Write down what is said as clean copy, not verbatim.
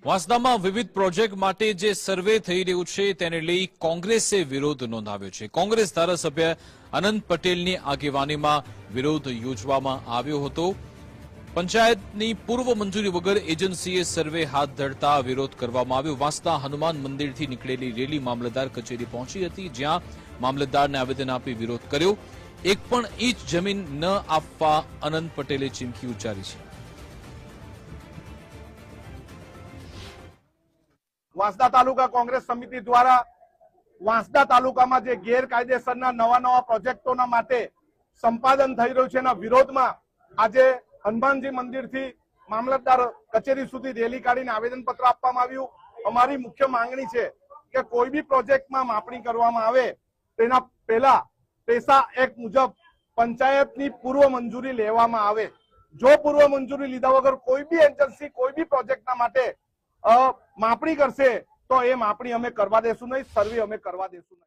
વાંસદામાં વિવિધ પ્રોજેક્ટ માટે જે સર્વે થઈ રહ્યું છે તેને લઈ કોંગ્રેસે વિરોધ નોંધાવ્યો છે। કોંગ્રેસ ધારાસભ્ય અનંત પટેલની આગેવાનીમાં વિરોધ યોજવામાં આવ્યો હતો। પંચાયતની પૂર્વ મંજૂરી વગર એજન્સીએ સર્વે હાથ ધરતા વિરોધ કરવામાં આવ્યો। વાંસદા હનુમાન મંદિરથી નીકળેલી રેલી મામલતદાર કચેરી પહોંચી હતી, જ્યાં મામલતદારને આવેદન આપી વિરોધ કર્યો। એક પણ ઇંચ જમીન ન આપવા અનંત પટેલે ચીમકી ઉચ્ચારી છે। વાંસદા તાલુકા કોંગ્રેસ સમિતિ દ્વારા વાંસદા તાલુકામાં જે ગેરકાયદેસરના નવા પ્રોજેક્ટોના માટે સંપાદન થઈ રહ્યું છે એના વિરોધમાં આજે હનુમાનજી મંદિરથી મામલતદાર કચેરી સુધી રેલી કાઢીને આવેદનપત્ર આપવામાં આવ્યું। અમારી મુખ્ય માંગણી છે કે કોઈ બી પ્રોજેક્ટમાં માપણી કરવામાં આવે તેના પહેલા પેસા એક્ટ મુજબ પંચાયતની પૂર્વ મંજૂરી લેવામાં આવે। જો પૂર્વ મંજૂરી લીધા વગર કોઈ બી એજન્સી કોઈ બી પ્રોજેક્ટના માટે માપણી કરશે તો એ માપણી અમે કરવા દેશું નહીં, સર્વે અમે કરવા દેશું નહીં।